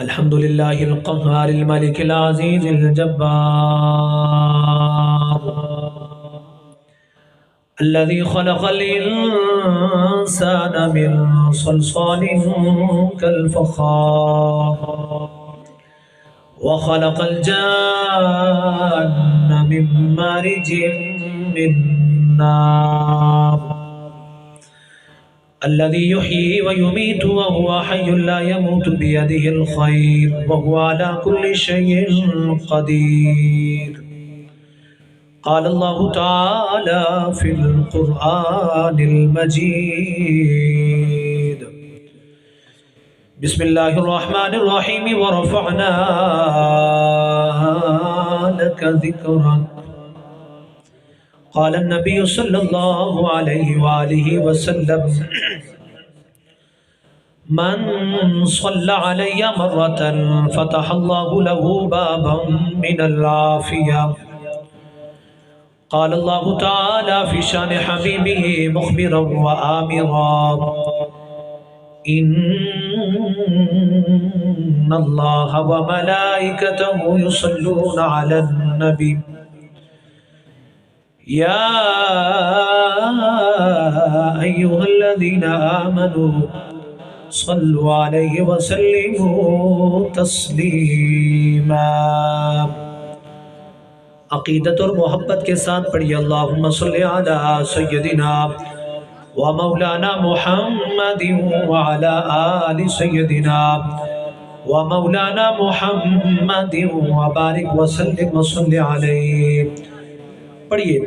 الحمد لله القهار الملك العزيز الجبار الذي خلق الإنسان من صلصال كالفخار وخلق الجان من مارج من نار الذي يحيي ويميت وهو حي لا يموت بيده الخير وهو على كل شيء قدير. قال الله تعالى في القرآن المجيد: بسم الله الرحمن الرحيم ورفعنا لك ذكرك. قال النبي صلى الله عليه وآله وسلم: من صلى علي مرة فتح الله له بابا من العافية. قال الله تعالى في شان حبيبه مخبرا وآمرا: إن الله وملائكته يصلون على النبي يا أيها الذين آمنوا صلوا عليه وسلموا تسلیما. عقیدت اور محبت کے ساتھ پڑھیے: اللہم صلی علی سیدنا و مولانا محمد وعلی آل سیدنا و مولانا محمد وبارک وسلم وصلی علیہ. پڑھیے: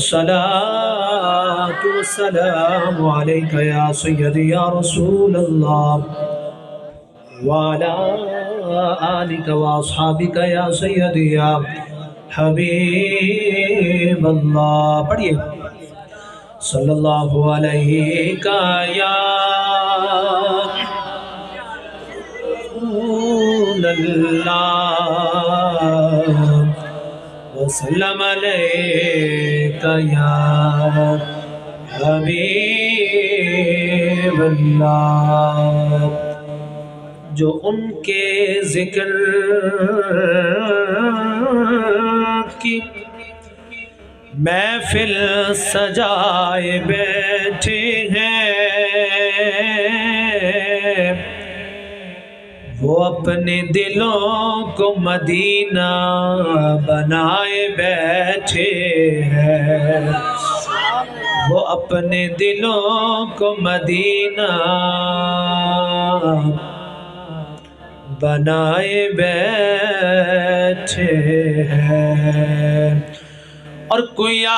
الصلاة والسلام علیکہ یا سیدی یا رسول اللہ وعلی آلک و اصحابک یا سیدی یا حبیب اللہ. پڑھیے: صلی اللہ علیہ یا رسول اللہ وسلم علیکہ یا حبیب اللہ. جو ان کے ذکر کی محفل سجائے بیٹھے ہیں، وہ اپنے دلوں کو مدینہ بنائے بیٹھے ہیں، وہ اپنے دلوں کو مدینہ بنائے بیٹھے ہیں. اور کوئی آ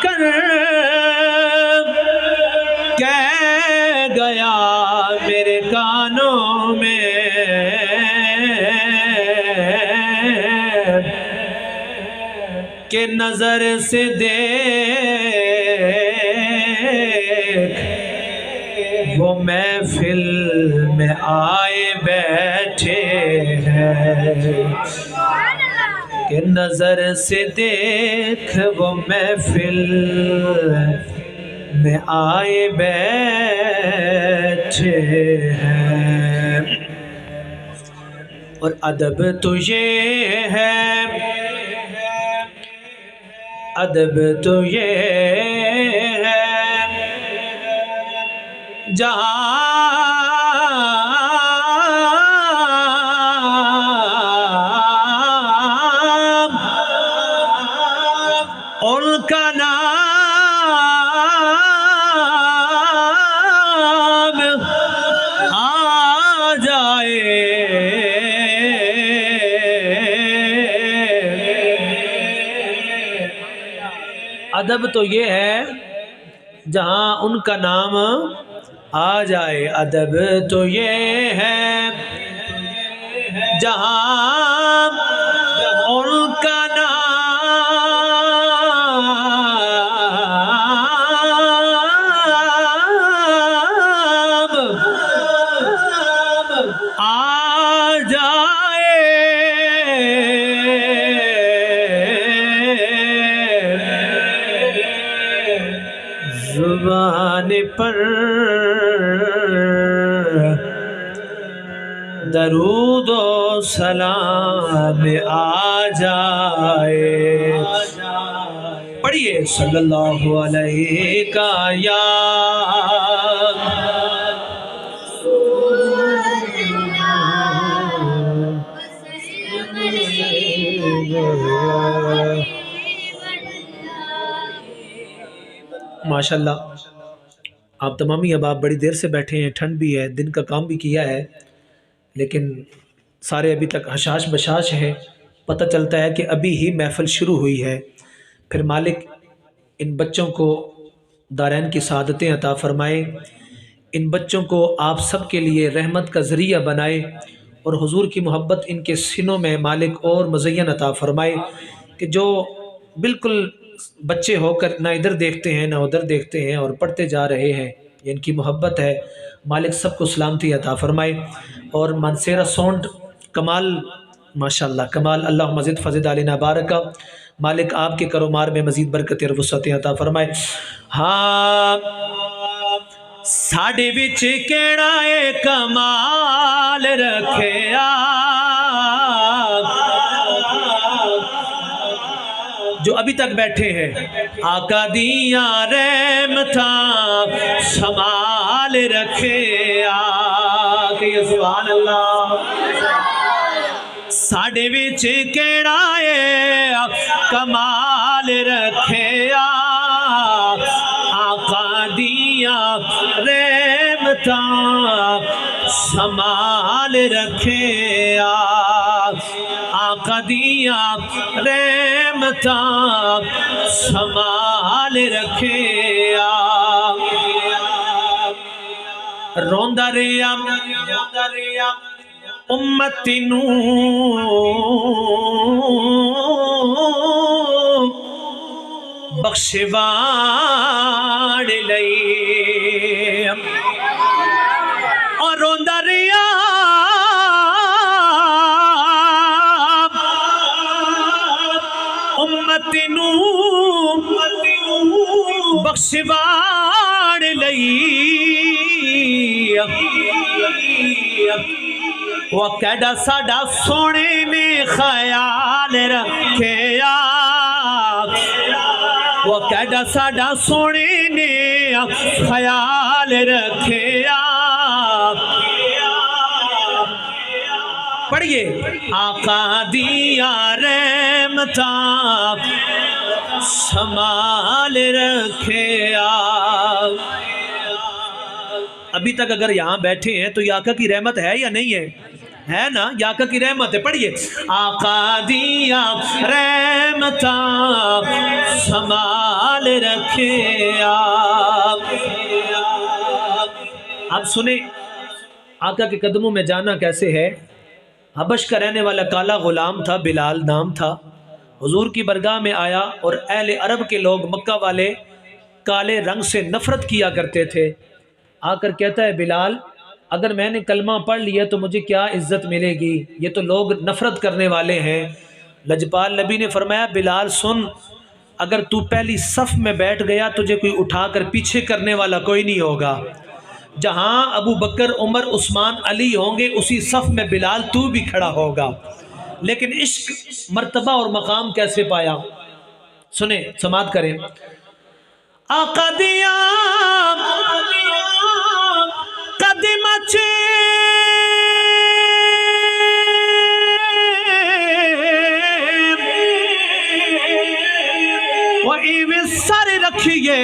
کر کہہ گیا میرے کانوں میں کہ نظر سے دیکھ وہ محفل میں آئے بیٹھے ہیں، کہ نظر سے دیکھ وہ محفل میں آئے بیٹھے ہیں. اور ادب تو یہ ہے، ادب تو یہ ہے جہاں ان کا نام آ جائے. ادب تو یہ ہے جہاں ان کا نام آ جائے. ادب تو یہ ہے جہاں ان کا نام آ جائے. زبان پر درود و سلام آ جائے. پڑھیے صلی اللہ علیہ کا یا ماشاءاللہ. آپ تمام ہی اب آپ بڑی دیر سے بیٹھے ہیں، ٹھنڈ بھی ہے، دن کا کام بھی کیا ہے، لیکن سارے ابھی تک حشاش بشاش ہیں. پتہ چلتا ہے کہ ابھی ہی محفل شروع ہوئی ہے. پھر مالک ان بچوں کو دارین کی سعادتیں عطا فرمائے، ان بچوں کو آپ سب کے لیے رحمت کا ذریعہ بنائے، اور حضور کی محبت ان کے سینوں میں مالک اور مزین عطا فرمائے کہ جو بالکل بچے ہو کر نہ ادھر دیکھتے ہیں نہ ادھر دیکھتے ہیں اور پڑھتے جا رہے ہیں. یہ ان کی محبت ہے. مالک سب کو سلامتی عطا فرمائے. اور منصیرہ سونڈ کمال، ماشاءاللہ کمال، اللہم مزید فزد علینا بارکہ. مالک آپ کے کرومار میں مزید برکت اور وسعت عطا فرمائے. ہاں ساڈے وچ کیڑا اے کمال رکھیا، جو ابھی تک بیٹھے ہیں. آقا دیاں رحمتاں سنبھال رکھے کہ سبحان اللہ. ساڈے وچ کیڑا اے کمال رکھیا، آقا دیاں رحمتاں سنبھال رکھے، آقا دیاں رحمتاں سنبھال رکھے. روندا رہیا امتی نوں بخشواڑ لئی، اور روندا رہیا امتی نوں بخشواڑ لئی. وہ کیڈا ساڈا سونے نے خیال رکھیا، وہ کیڈا ساڈا سونے نے خیال رکھیا. پڑھیے آقا دیاں رحمتاں سنبھال رکھیا. ابھی تک اگر یہاں بیٹھے ہیں تو یہ آقا کی رحمت ہے یا نہیں ہے؟ ہے نا، یہ آقا کی رحمت ہے. پڑھیے آقا دیاں رحمتاں سنبھال رکھے. آپ سنیں آقا کے قدموں میں جانا کیسے ہے. حبش کا رہنے والا کالا غلام تھا، بلال نام تھا. حضور کی برگاہ میں آیا اور اہل عرب کے لوگ مکہ والے کالے رنگ سے نفرت کیا کرتے تھے. آ کر کہتا ہے بلال اگر میں نے کلمہ پڑھ لیا تو مجھے کیا عزت ملے گی، یہ تو لوگ نفرت کرنے والے ہیں. لجپال نبی نے فرمایا بلال سن، اگر تو پہلی صف میں بیٹھ گیا تجھے کوئی اٹھا کر پیچھے کرنے والا کوئی نہیں ہوگا. جہاں ابو بکر عمر عثمان علی ہوں گے اسی صف میں بلال تو بھی کھڑا ہوگا. لیکن عشق مرتبہ اور مقام کیسے پایا، سنیں سماعت کریں. آقا دیاں قدم چے وہ ایویں سر رکھیے،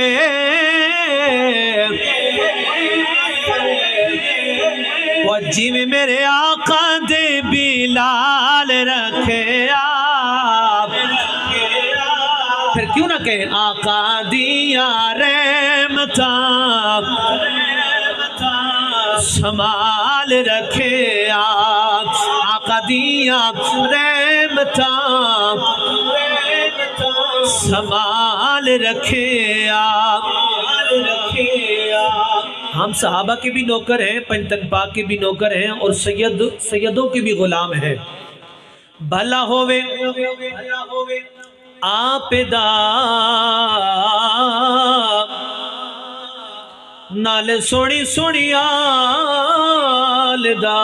وہ جیویں میرے آقا دے بلال رکھے. پھر کیوں نہ کہیں آقا دیاں رحمتاں سنبھال رکھے، آقا دیاں رحمتاں سنبھال رکھے. ہم صحابہ کے بھی نوکر ہیں، پنجتن پاک کے بھی نوکر ہیں، اور سیدوں کے بھی غلام ہیں. بھلا ہووے آپ دا نال سونی سونی آل دا،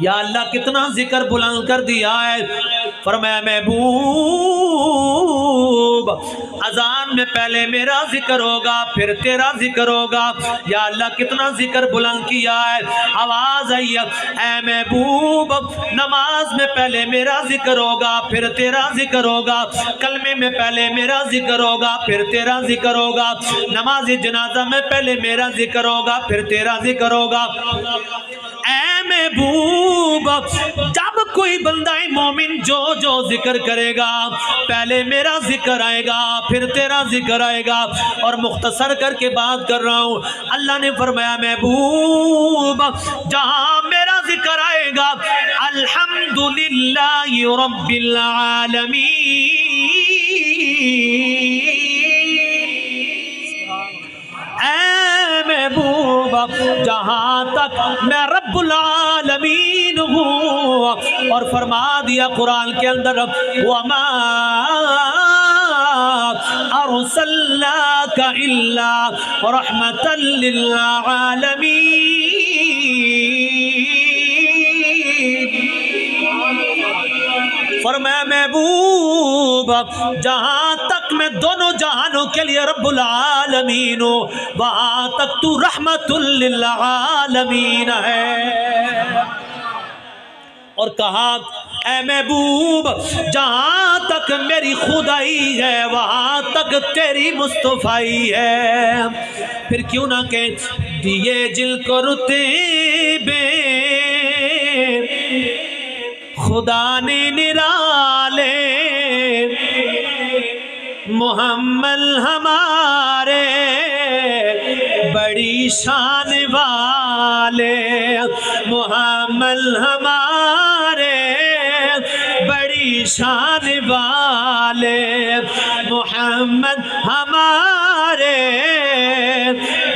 یا اللہ کتنا ذکر بلند کر دیا ہے. فرمایا محبوب اذان میں پہلے میرا ذکر ہوگا پھر تیرا ذکر ہوگا. یا اللہ کتنا ذکر بلند کیا ہے. آواز آئی اے محبوب نماز میں پہلے میرا ذکر ہوگا پھر تیرا ذکر ہوگا. کلمے میں پہلے میرا ذکر ہوگا پھر تیرا ذکر ہوگا. نماز جنازہ میں پہلے میرا ذکر ہوگا پھر تیرا ذکر ہوگا. اے محبوب جب کوئی بندہ مومن جو ذکر کرے گا پہلے میرا ذکر آئے گا پھر تیرا ذکر آئے گا. اور مختصر کر کے بات کر رہا ہوں. اللہ نے فرمایا محبوب جہاں میرا ذکر آئے گا الحمدللہ رب العالمین. اے محبوب جہاں تک میں رب العالمین ہوں. اور فرما دیا قرآن کے اندر وَمَا أَرْسَلْنَاكَ إِلَّا رَحْمَةً لِلْعَالَمِينَ. فرمایا محبوب جہاں تک میں دونوں جہانوں کے لیے رب العالمین ہوں وہاں تک تو رحمت للعالمین ہے. اور کہا اے محبوب جہاں تک میری خدائی ہے وہاں تک تیری مصطفیٰ ہے. پھر کیوں نہ کہ دیے جل کو رتبے خدا نے نرالے محمد ہمارے بڑی شان والے. محمد ہمارے بڑی شان والے. محمد ہمارے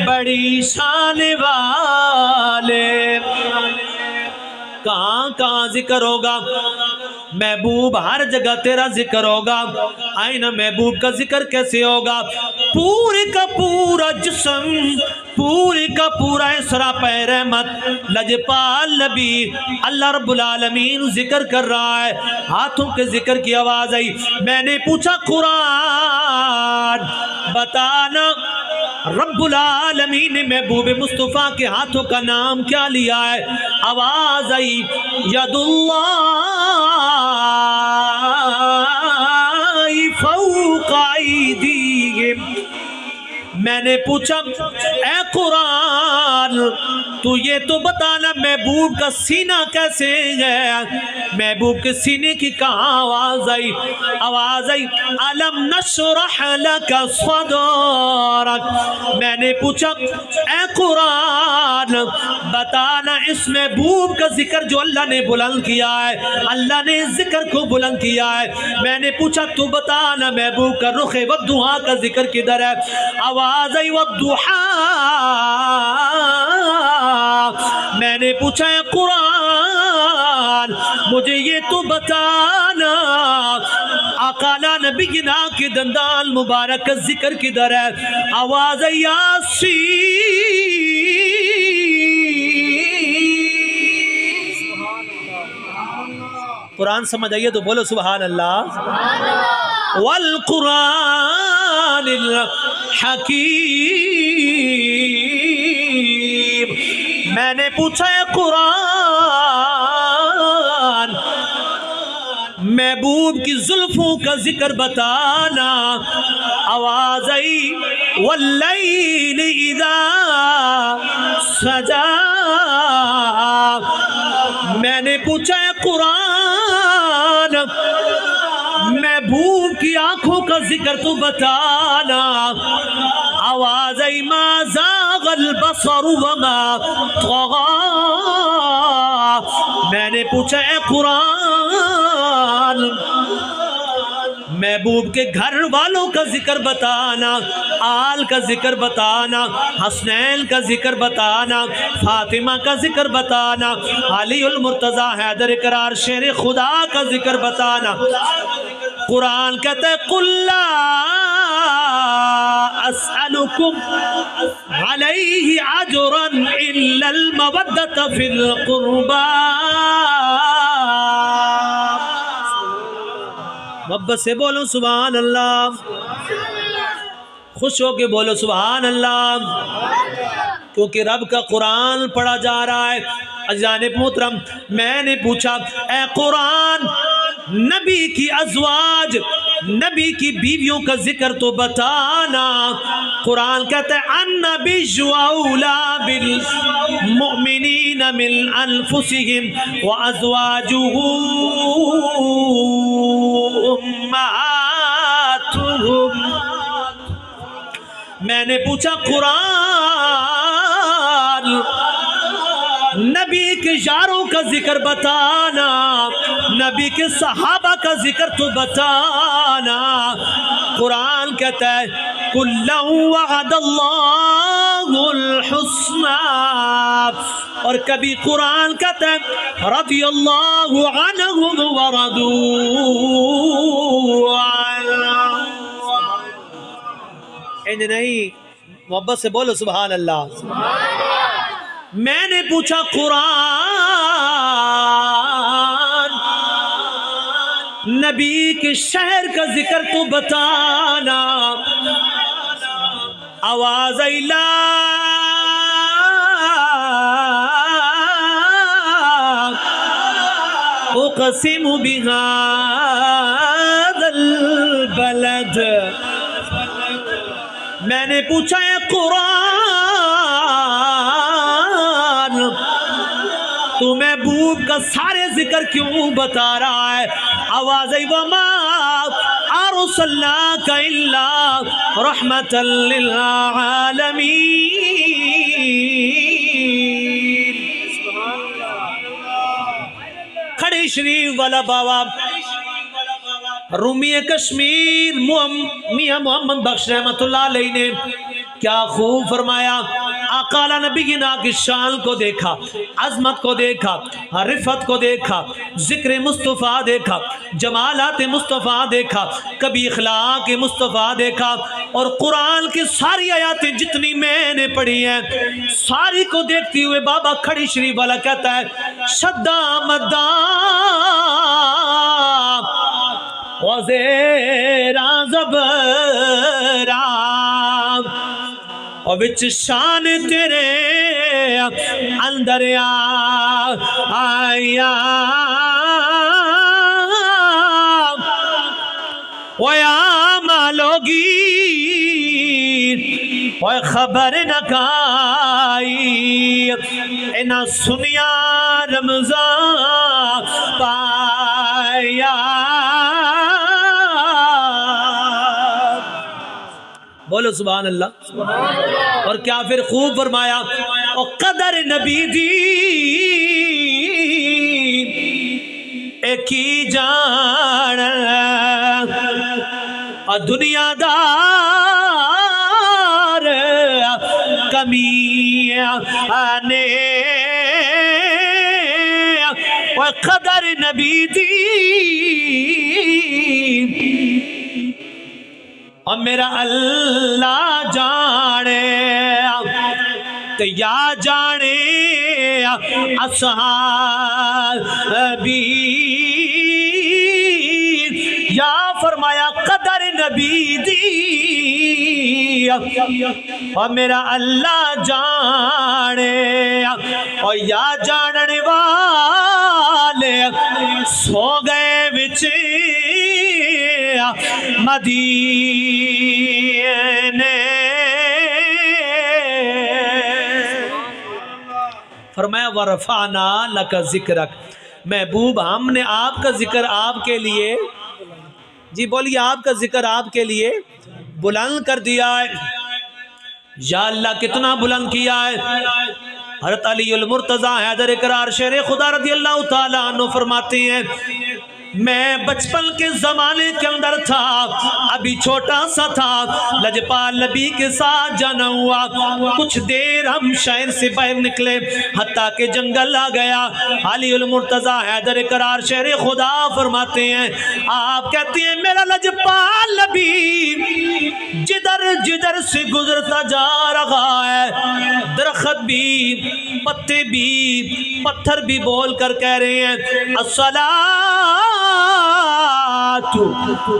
بڑی شان والے. کہاں کہاں ذکر ہوگا محبوب ہر جگہ تیرا ذکر ہوگا. آئینہ محبوب کا ذکر کیسے ہوگا. پورے کا پورا جسم پوری کا پورا اسرا پہ رحمت لجپال نبی اللہ رب العالمین ذکر کر رہا ہے. ہاتھوں کے ذکر کی آواز آئی. میں نے پوچھا قرآن بتانا رب العالمین نے محبوب مصطفیٰ کے ہاتھوں کا نام کیا لیا ہے. آواز آئی ید اللہ فوق ایدیہم. میں نے پوچھا اے قرآن تو یہ تو بتانا محبوب کا سینہ کیسے ہے. محبوب کے سینے کی کہاں آواز آئی. آواز آئی الم نشرح لک صدرک. میں نے پوچھا اے قرآن بتانا اس محبوب کا ذکر جو اللہ نے بلند کیا ہے اللہ نے ذکر کو بلند کیا ہے. میں نے پوچھا تو بتانا محبوب کا رخ والضحیٰ کا ذکر کدھر ہے. آواز آئی والضحیٰ. میں نے پوچھا اے قرآن مجھے یہ تو بتانا اقالا نبینا کے دندان مبارک کا ذکر کدھر ہے. آواز آئی یاسین. قرآن سمجھ آئیے تو بولو سبحان اللہ. والقرآن الحکیم. میں نے پوچھا ہے قرآن محبوب کی زلفوں کا ذکر بتانا. آواز آئی واللیل اذا سجا. میں نے پوچھا ہے قرآن محبوب کی آنکھوں کا ذکر تو بتانا. آواز آئی ما زاغ البصر وما طغى. میں نے پوچھا اے قرآن محبوب کے گھر والوں کا ذکر بتانا. آل کا ذکر بتانا. حسنین کا ذکر بتانا. فاطمہ کا ذکر بتانا. علی المرتضی حیدر قرار شیر خدا کا ذکر بتانا. قرآن کہتا ہے قل لا اسألکم علیہ اجرا الا المودۃ فی القربى. محبت سے بولو سبحان اللہ، خوش ہو کے بولو سبحان اللہ، کیونکہ رب کا قرآن پڑھا جا رہا ہے۔ عزیزان محترم، میں نے پوچھا اے قرآن، نبی کی ازواج، نبی کی بیویوں کا ذکر تو بتانا۔ قرآن کہتا ہے النبی اولا بالمؤمنین من انفسہم وازواجہ امہاتہم۔ میں نے پوچھا قرآن، نبی کے یاروں کا ذکر بتانا، نبی کے صحابہ کا ذکر تو بتانا۔ قرآن کہتا ہے کُلًّا وعد اللہ الحسنى، اور کبھی قرآن کہتا ہے رضی اللہ عنہم ورضوا عنہ۔ نہیں، محبت سے بولو سبحان اللہ۔ میں نے پوچھا قرآن، نبی کے شہر کا ذکر تو بتانا۔ آواز الہ اقسم بہذا البلد۔ میں نے پوچھا ہے قرآن، تو محبوب کا سارے ذکر کیوں بتا رہا ہے؟ آواز وما ارسلناک الا رحمتا للعالمین۔ کھڑی شریف والا بابا رومی کشمیر میاں محمد بخش رحمت اللہ علیہ نے کیا خوب فرمایا۔ آقا علی نبینا کی شان کو دیکھا، عظمت کو دیکھا، رفعت کو دیکھا، ذکر مصطفیٰ دیکھا، جمالات مصطفیٰ دیکھا، کبھی اخلاق مصطفیٰ دیکھا، اور قرآن کی ساری آیاتیں جتنی میں نے پڑھی ہیں ساری کو دیکھتی ہوئے بابا کھڑی شریف والا کہتا ہے شدہ مدہ وزیرہ زبرہ، اور وچ شان تیرے اندر آیا ویا مالوگی اور خبر نہ کائی انہ سنیا رمضان پایا۔ بولو سبحان اللہ۔ اور کیا پھر خوب فرمایا اور قدر نبی دی ایک ہی جان، اور دنیا دار کمی آنے، اور قدر نبی دی اور میرا اللہ جانے تو یا جانے اصحابی، یا فرمایا قدر نبی دی اور میرا اللہ جانے، اور یا جاننے والے سو گئے وچ مدینے۔ فرمایا ورفعنا لک ذکرک، محبوب ہم نے آپ کا ذکر آپ کے لیے، جی بولیے آپ کا ذکر آپ کے لیے بلند کر دیا ہے۔ یا اللہ کتنا بلند کیا ہے۔ حضرت علی المرتضیٰ حیدر اقرار شیر خدا رضی اللہ تعالیٰ عنہ فرماتے ہیں میں بچپن کے زمانے کے اندر تھا، ابھی چھوٹا سا تھا، لجپال نبی کے ساتھ جانا ہوا، کچھ دیر ہم شہر سے باہر نکلے حتیٰ کہ جنگل آ گیا۔ علی المرتضیٰ حیدر اقرار شیر خدا فرماتے ہیں، آپ کہتے ہیں میرا لجپال نبی جدھر جدھر سے گزرتا جا رہا ہے، درخت بھی، پتے بھی، پتھر بھی بول کر کہہ رہے ہیں الصلاۃ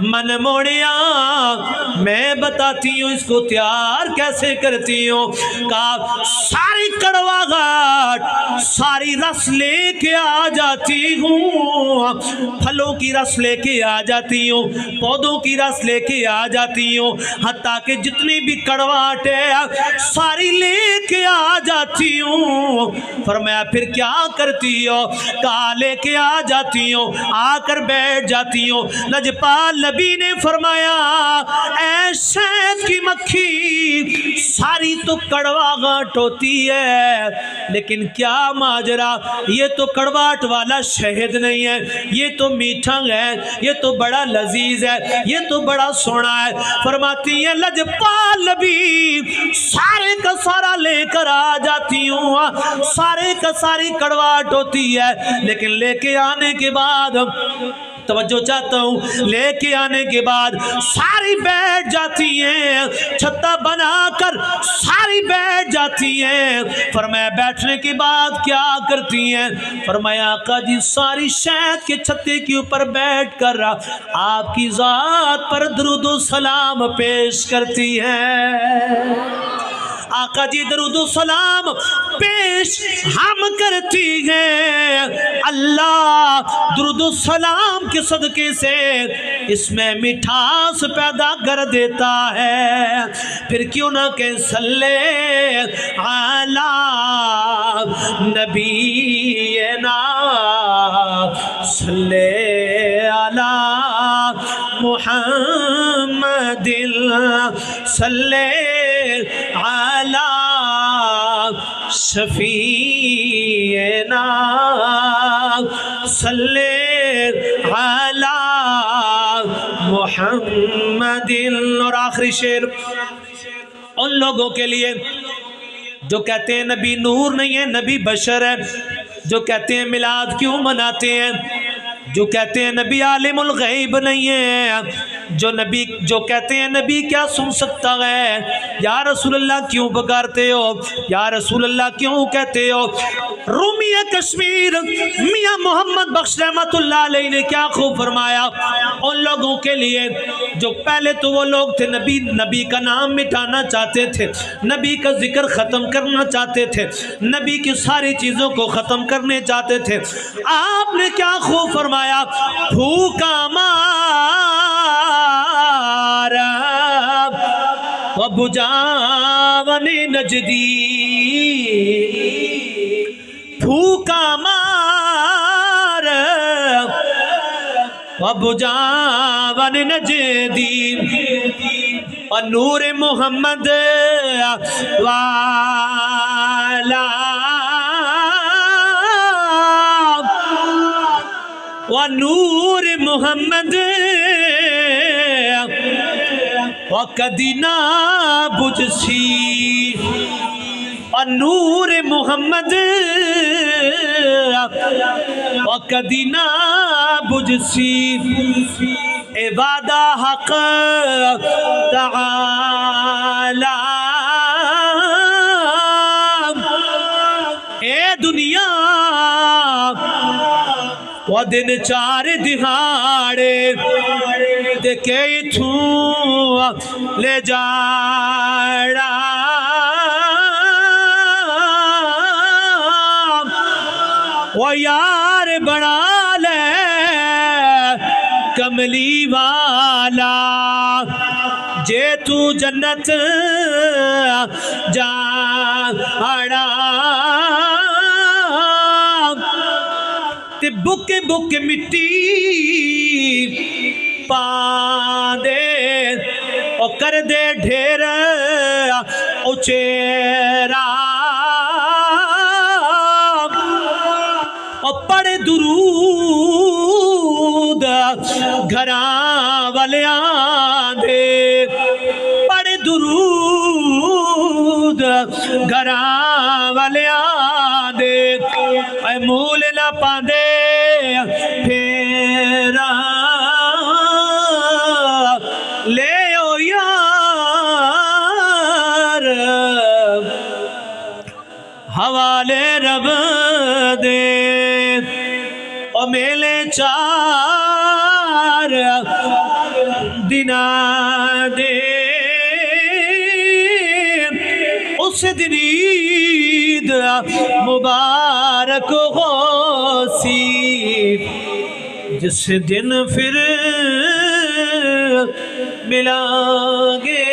من موڑیا میں بتاتی ہوں اس کو تیار کیسے کرتی ہوں. کہا ساری کڑوا گھاٹ ساری رس لے کے آ جاتی ہوں, پھلوں کی رس لے کے آ جاتی ہوں, پودوں کی رس لے کے آ جاتی ہوں, حتیٰ کہ جتنی بھی کڑواہٹ ہے ساری لے کے آ جاتی ہوں. فرمایا پھر کیا کرتی ہو؟ کہا لے کے آ جاتی ہوں, آ کر بیٹھ جاتی ہوں. لجپال نبی نے فرمایا اے شہد کی مکھی, ساری تو کڑواہٹ ہوتی ہے لیکن کیا ماجرا, یہ تو کڑواہٹ والا شہد نہیں ہے, یہ تو میٹھا ہے, یہ تو بڑا لذیذ ہے, یہ تو بڑا سونا ہے. فرماتی ہے لجپال نبی سارے کا سارا لے کر آ جاتی ہوں, سارے کا ساری کڑواہٹ ہوتی ہے لیکن لے کے آنے کے بعد توجہ چاہتا ہوں, لے کے آنے کے بعد ساری بیٹھ جاتی ہیں, چھتا بنا کر ساری بیٹھ جاتی ہیں. فرمایا بیٹھنے کے بعد کیا کرتی ہیں؟ فرمایا آقا جی ساری شہد کے چھتے کے اوپر بیٹھ کر آپ کی ذات پر درود و سلام پیش کرتی ہیں. آقا جی درود و سلام پیش ہم کرتی ہیں, اللہ درود و سلام کے صدقے سے اس میں مٹھاس پیدا کر دیتا ہے. پھر کیوں نہ کہ صلی علی نبینا صلی علی محمد صلی علی شفیعنا صلی علی محمد. اور آخری شعر ان لوگوں کے لیے جو کہتے ہیں نبی نور نہیں ہے نبی بشر ہے, جو کہتے ہیں میلاد کیوں مناتے ہیں, جو کہتے ہیں نبی عالم الغیب نہیں ہے, جو کہتے ہیں نبی کیا سن سکتا ہے, یا رسول اللہ کیوں پکارتے ہو, یا رسول اللہ کیوں کہتے ہو. رومی کشمیر میاں محمد بخش رحمت اللہ علیہ نے کیا خوب فرمایا ان لوگوں کے لیے جو پہلے تو وہ لوگ تھے نبی کا نام مٹانا چاہتے تھے, نبی کا ذکر ختم کرنا چاہتے تھے, نبی کی ساری چیزوں کو ختم کرنے چاہتے تھے. آپ نے کیا خوب فرمایا, بھوکا مارا و بجاون نجدی, بھوکا مار و بجاون نجدی, اور نور محمد والا و نور محمد و کدی نہ بجھسی, اور نور محمد و کدی نہ بجھسی. عبادہ حق تعالی اے دنیا وہ دن چار دہاڑے دیکھے اتھوں لے جاڑا, وہ یار بڑا لے کملی والا, جے تو جنت جاڑا, تے بک بک مٹی پا دے او کر دے ڈھیر اچیرا, او پڑھ درود گھراں والیاں دے, پڑھ درود گھراں والیاں دے, اے مول نہ پاندے پھیرا لے او یار حوالے رب دے, او میلے چار دنا دے اس دن عید مبارک ہو سی جس دن پھر ملیں گے